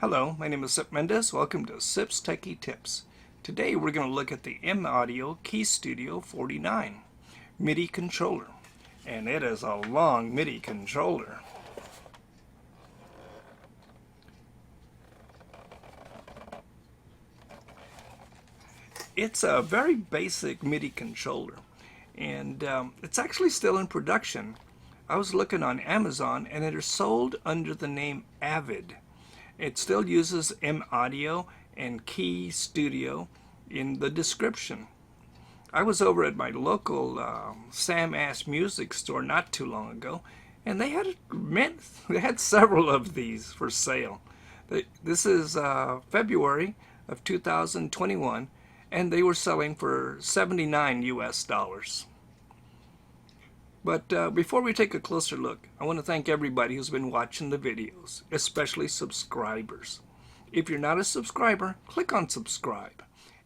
Hello, my name is Sip Mendez. Welcome to Sip's Techie Tips. Today we're going to look at the M-Audio KeyStudio 49 MIDI controller. And it is a long MIDI controller. It's a very basic MIDI controller, and it's actually still in production. I was looking on Amazon and it is sold under the name Avid. It still uses M-Audio and KeyStudio in the description. I was over at my local Sam Ass music store not too long ago, and they had several of these for sale. This is February of 2021, and they were selling for $79 US. But before we take a closer look, I want to thank everybody who's been watching the videos, especially subscribers. If you're not a subscriber, click on subscribe.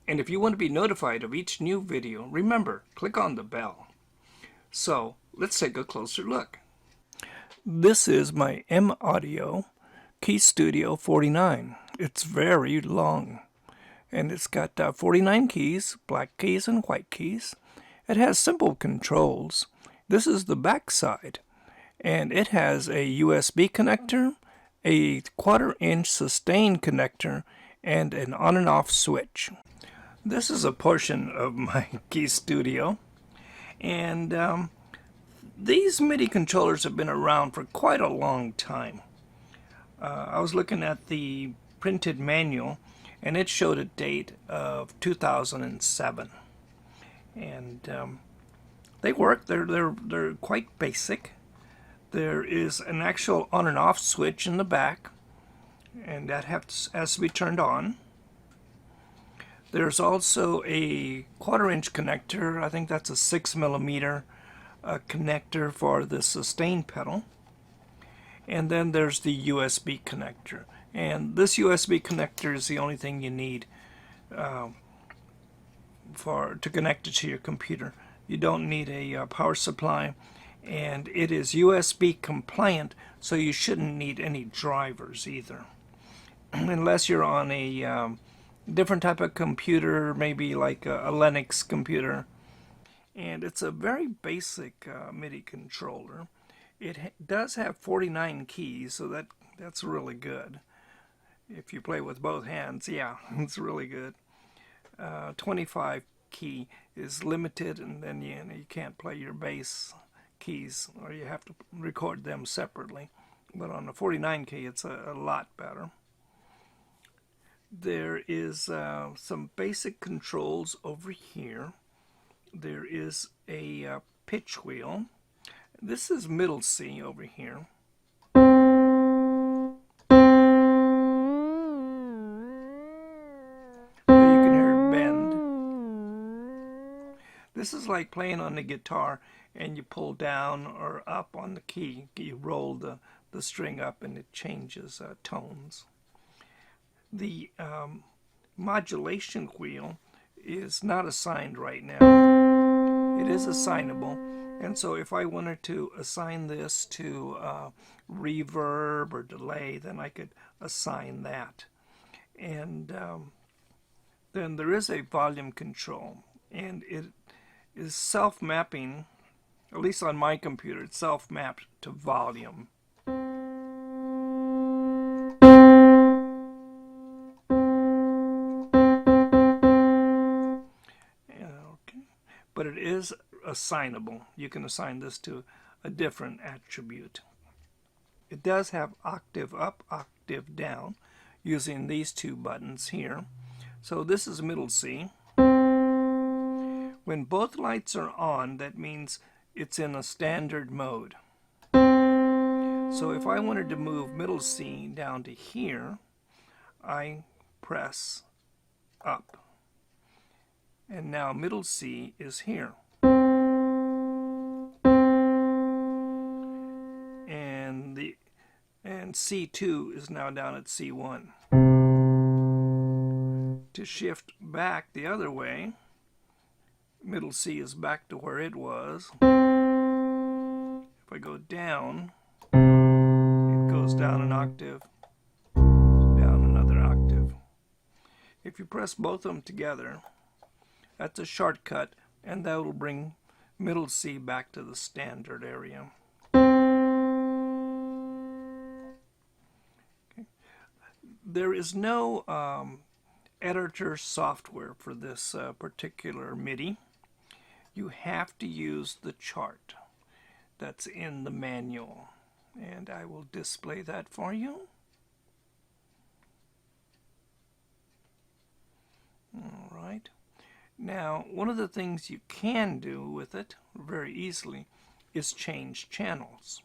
And if you want to be notified of each new video, remember, click on the bell. So, let's take a closer look. This is my M-Audio KeyStudio 49. It's very long. And it's got 49 keys, black keys and white keys. It has simple controls. This is the back side, and it has a USB connector, a 1/4-inch sustain connector, and an on and off switch. This is a portion of my KeyStudio, and these MIDI controllers have been around for quite a long time. I was looking at the printed manual, and it showed a date of 2007, and they work. They're quite basic. There is an actual on and off switch in the back, and that has to be turned on. There's also a 1/4-inch connector. I think that's a 6mm connector for the sustain pedal. And then there's the USB connector. And this USB connector is the only thing you need to connect it to your computer. You don't need a power supply, and it is USB compliant, so you shouldn't need any drivers either. Unless you're on a different type of computer, maybe like a Linux computer. And it's a very basic MIDI controller. It does have 49 keys, so that's really good. If you play with both hands, yeah, it's really good. 25 key is limited, and then you can't play your bass keys, or you have to record them separately. But on the 49 key, it's a lot better. There is some basic controls over here. There is a pitch wheel. This is middle C over here. This is like playing on the guitar, and you pull down or up on the key. You roll the string up, and it changes tones. The modulation wheel is not assigned right now. It is assignable, and so if I wanted to assign this to reverb or delay, then I could assign that. And then there is a volume control, and it is self-mapping. At least on my computer, it's self-mapped to volume. Okay. But it is assignable. You can assign this to a different attribute. It does have octave up, octave down, using these two buttons here. So this is middle C. When both lights are on, that means it's in a standard mode. So if I wanted to move middle C down to here, I press up. And now middle C is here. And C2 is now down at C1. To shift back the other way, middle C is back to where it was. If I go down, it goes down an octave, down an If you press both of them together, that's a shortcut, and that will bring middle C back to the standard area. Okay. There is no editor software for this particular MIDI. You have to use the chart that's in the manual, and I will display that for you. All right. Now, one of the things you can do with it very easily is change channels.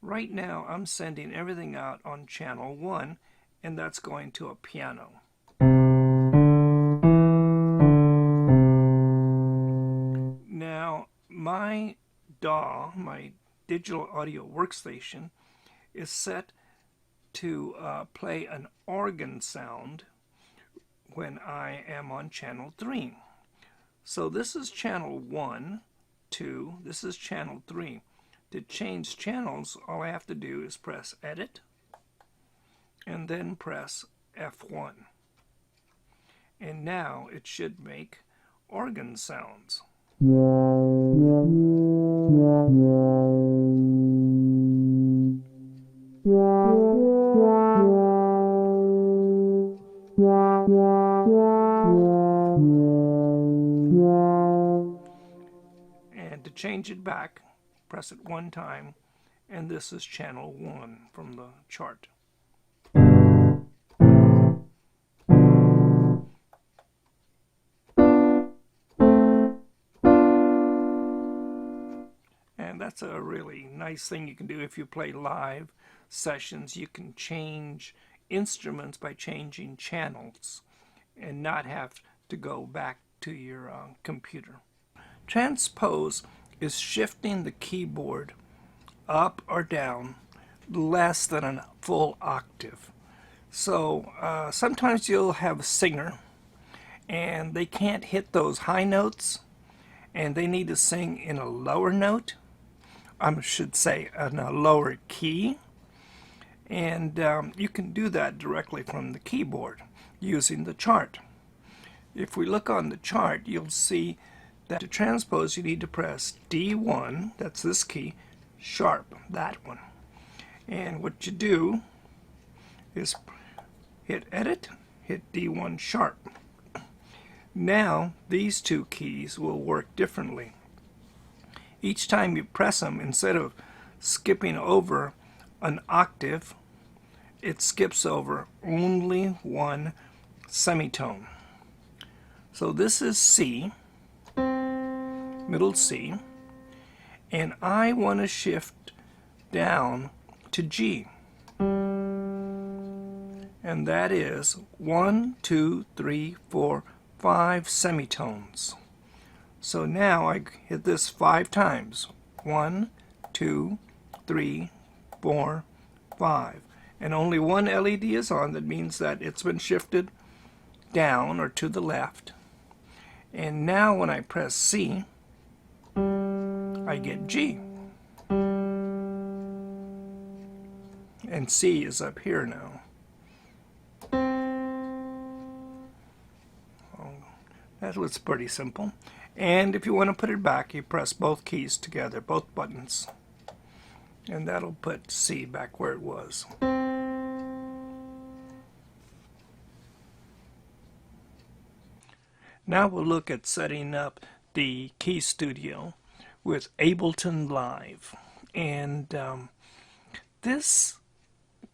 Right now, I'm sending everything out on channel 1, and that's going to a piano. Now, my DAW, my digital audio workstation, is set to play an organ sound when I am on channel 3. So this is channel 1, 2, this is channel 3. To change channels, all I have to do is press Edit and then press F1. And now it should make organ sounds. And to change it back, press it one time, and this is channel 1 from the chart. And that's a really nice thing you can do if you play live sessions. You can change instruments by changing channels and not have to go back to your computer. Transpose is shifting the keyboard up or down less than a full octave. So sometimes you'll have a singer and they can't hit those high notes and they need to sing in a lower note. I should say in a lower key. And you can do that directly from the keyboard using the chart. If we look on the chart, you'll see that to transpose you need to press D1, that's this key, sharp, that one. And what you do is hit Edit, hit D1 sharp. Now these two keys will work differently. Each time you press them, instead of skipping over an octave, it skips over only one semitone. So this is C, middle C, and I want to shift down to G. And that is 1, 2, 3, 4, 5 semitones. So now I hit this 5 times. 1, 2, 3, 4, 5. And only one LED is on. That means that it's been shifted down or to the left. And now when I press C, I get G. And C is up here now. That was pretty simple. And if you want to put it back, you press both keys together, both buttons. And that'll put C back where it was. Now we'll look at setting up the KeyStudio with Ableton Live. And this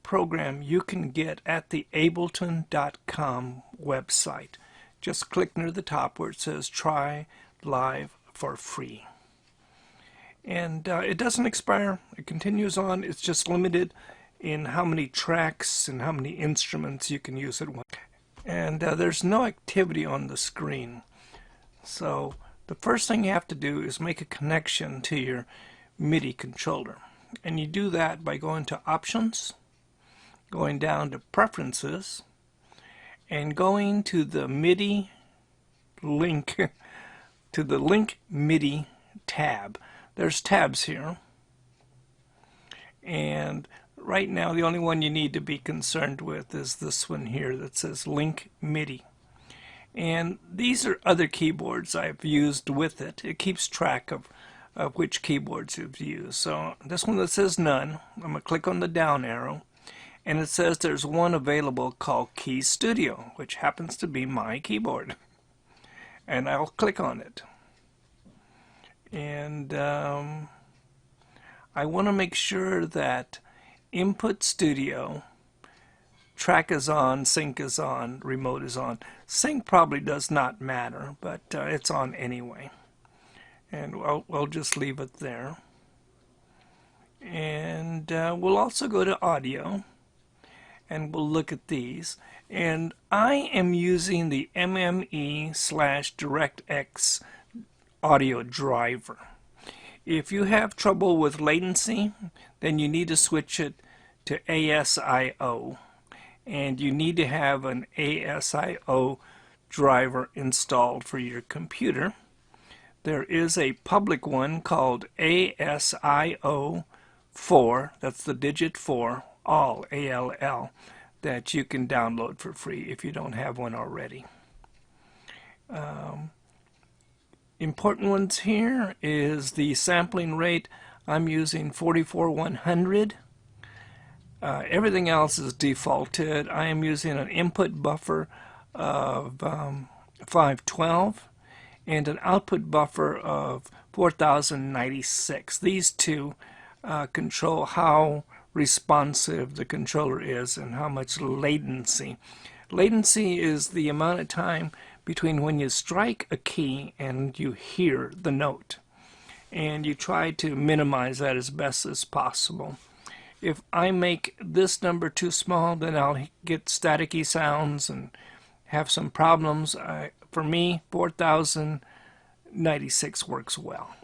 program you can get at the Ableton.com website. Just click near the top where it says Try Live for free. And it doesn't expire. It continues on. It's just limited in how many tracks and how many instruments you can use at once. And there's no activity on the screen. So the first thing you have to do is make a connection to your MIDI controller. And you do that by going to Options, going down to Preferences, and going to the MIDI link, to the Link MIDI tab. There's tabs here. And right now the only one you need to be concerned with is this one here that says Link MIDI. And these are other keyboards I've used with it. It keeps track of which keyboards you've used. So this one that says none, I'm going to click on the down arrow, and it says there's one available called KeyStudio, which happens to be my keyboard. And I'll click on it. And I want to make sure that Input Studio, track is on, sync is on, remote is on. Sync probably does not matter, but it's on anyway. And we'll just leave it there. And we'll also go to audio, and we'll look at these. And I am using the MME/DirectX audio driver. If you have trouble with latency, then you need to switch it to ASIO. And you need to have an ASIO driver installed for your computer. There is a public one called ASIO 4, that's the digit 4, all, ALL, that you can download for free if you don't have one already. Important ones here is the sampling rate. I'm using 44100. Everything else is defaulted. I am using an input buffer of 512 and an output buffer of 4096. These two control how responsive the controller is and how much latency. Latency is the amount of time between when you strike a key and you hear the note. And you try to minimize that as best as possible. If I make this number too small, then I'll get staticky sounds and have some problems. For me, 4096 works well.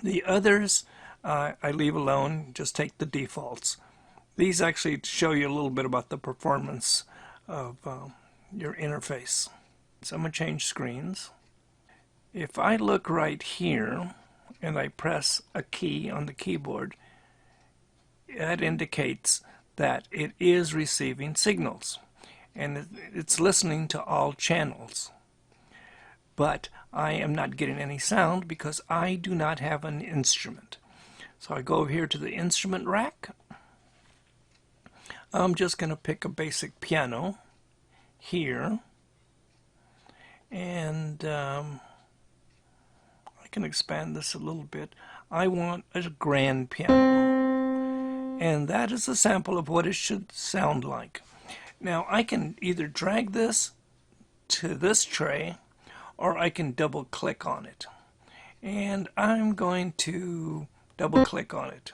The others I leave alone, just take the defaults. These actually show you a little bit about the performance of your interface. So I'm going to change screens. If I look right here and I press a key on the keyboard, that indicates that it is receiving signals and it's listening to all channels. But I am not getting any sound because I do not have an instrument. So I go over here to the instrument rack. I'm just going to pick a basic piano here. And I can expand this a little bit. I want a grand piano. And that is a sample of what it should sound like. Now I can either drag this to this tray or I can double click on it. And I'm going to double click on it.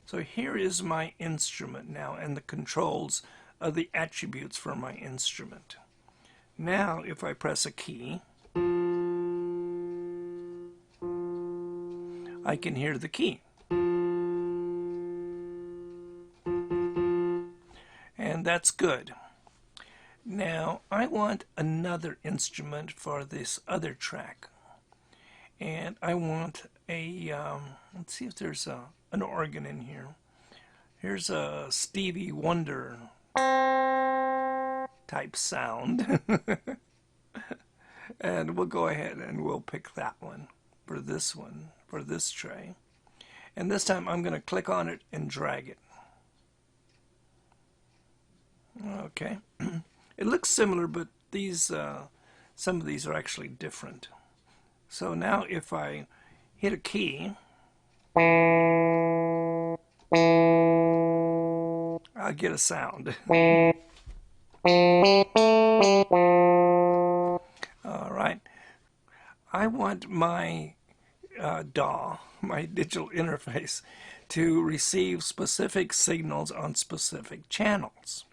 So here is my instrument now and the controls of the attributes for my instrument. Now if I press a key, I can hear the key. And that's good. Now I want another instrument for this other track. And I want a, let's see if there's an organ in here. Here's a Stevie Wonder type sound. And we'll go ahead and we'll pick that one, for this tray. And this time I'm going to click on it and drag it. Okay. It looks similar, but these some of these are actually different. So now if I hit a key, I'll get a sound. All right. I want my DAW, my digital interface, to receive specific signals on specific channels.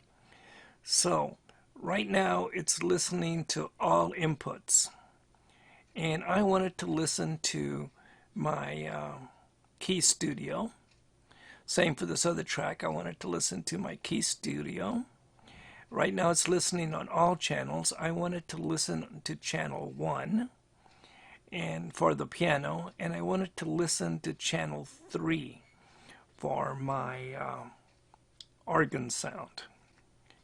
So right now it's listening to all inputs, and I want it to listen to my KeyStudio. Same for this other track. I want it to listen to my KeyStudio. Right now it's listening on all channels. I want it to listen to channel 1 and for the piano, and I want it to listen to channel 3 for my organ sound.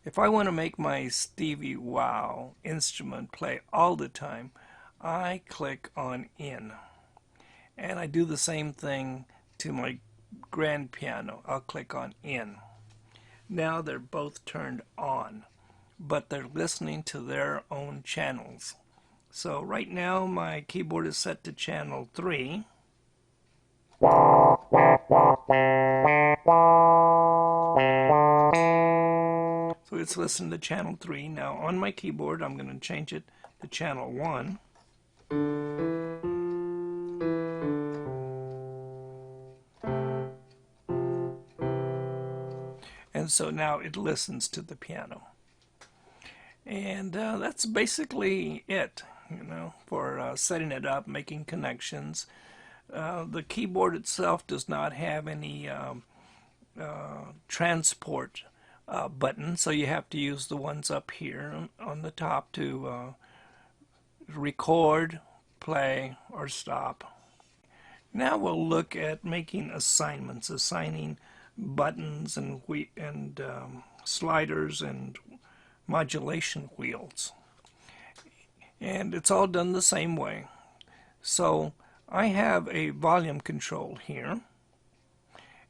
If I want to make my Stevie Wow instrument play all the time, I click on In. And I do the same thing to my grand piano. I'll click on In. Now they're both turned on, but they're listening to their own channels. So right now my keyboard is set to channel 3. So it's listening to channel 3. Now on my keyboard I'm going to change it to channel 1. And so now it listens to the piano. And that's basically it, for setting it up, making connections. The keyboard itself does not have any transport button, so you have to use the ones up here on the top to record, play, or stop. Now we'll look at making assignments, assigning buttons and sliders and modulation wheels. And it's all done the same way. So I have a volume control here,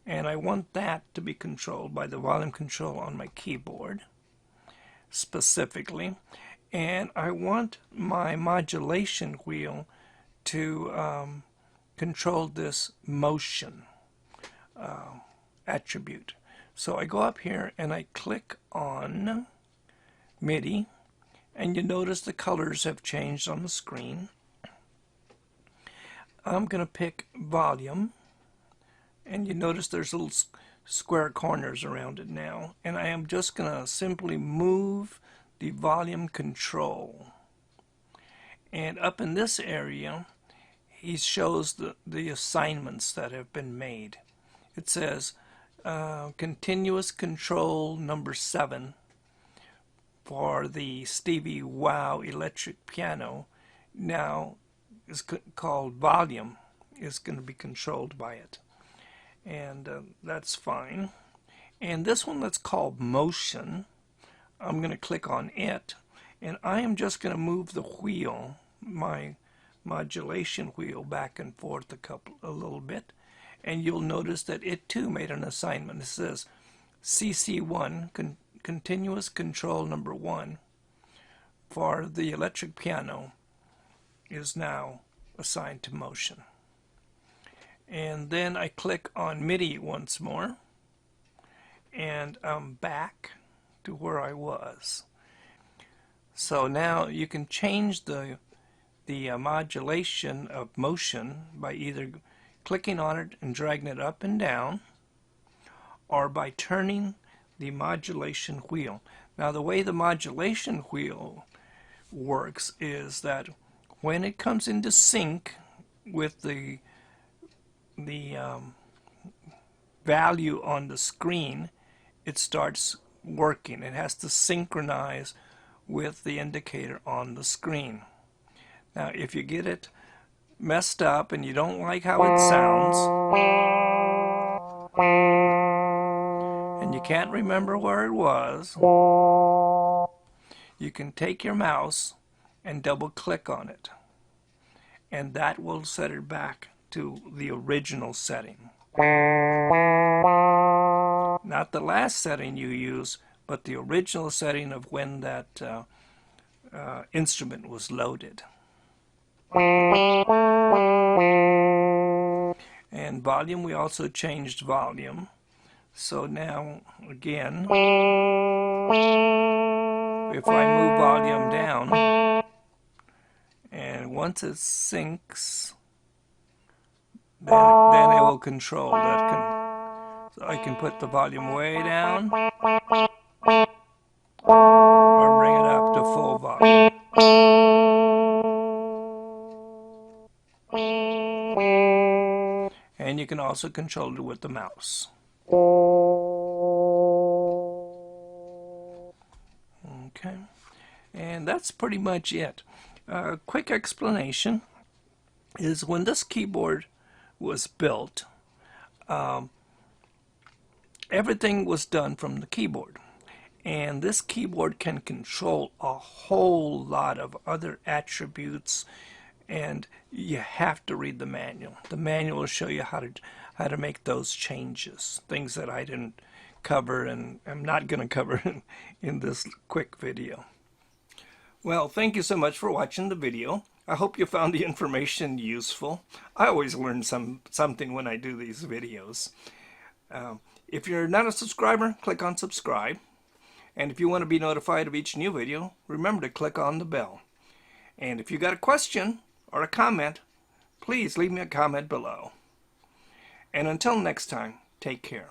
and I want that to be controlled by the volume control on my keyboard specifically. And I want my modulation wheel to control this motion attribute. So I go up here and I click on MIDI, and you notice the colors have changed on the screen. I'm going to pick volume, and you notice there's little square corners around it now, and I am just going to simply move the volume control. And up in this area he shows the assignments that have been made. It says continuous control number 7 for the Stevie Wow electric piano now is called volume, is going to be controlled by it. And that's fine. And this one that's called motion, I'm going to click on it, and I am just going to move the wheel, my modulation wheel, back and forth a little bit, and you'll notice that it too made an assignment. It says CC1, continuous control number 1 for the electric piano is now assigned to motion. And then I click on MIDI once more, and I'm back to where I was. So now you can change the modulation of motion by either clicking on it and dragging it up and down, or by turning the modulation wheel. Now the way the modulation wheel works is that when it comes into sync with the value on the screen, it starts working. It has to synchronize with the indicator on the screen. Now if you get it messed up and you don't like how it sounds, and you can't remember where it was, you can take your mouse and double click on it, and that will set it back to the original setting. Not the last setting you use, but the original setting of when that instrument was loaded. And volume, we also changed volume. So now, again, if I move volume down, and once it syncs, then it will control that. So I can put the volume way down, or bring it up to full volume. And you can also control it with the mouse. Okay, and that's pretty much it. Quick explanation is when this keyboard was built, everything was done from the keyboard. And this keyboard can control a whole lot of other attributes, and you have to read the manual. The manual will show you how to make those changes, things that I didn't cover and I'm not going to cover in this quick video. Well, thank you so much for watching the video. I hope you found the information useful. I always learn something when I do these videos. If you're not a subscriber, click on subscribe. And if you want to be notified of each new video, remember to click on the bell. And if you got a question or a comment, please leave me a comment below. And until next time, take care.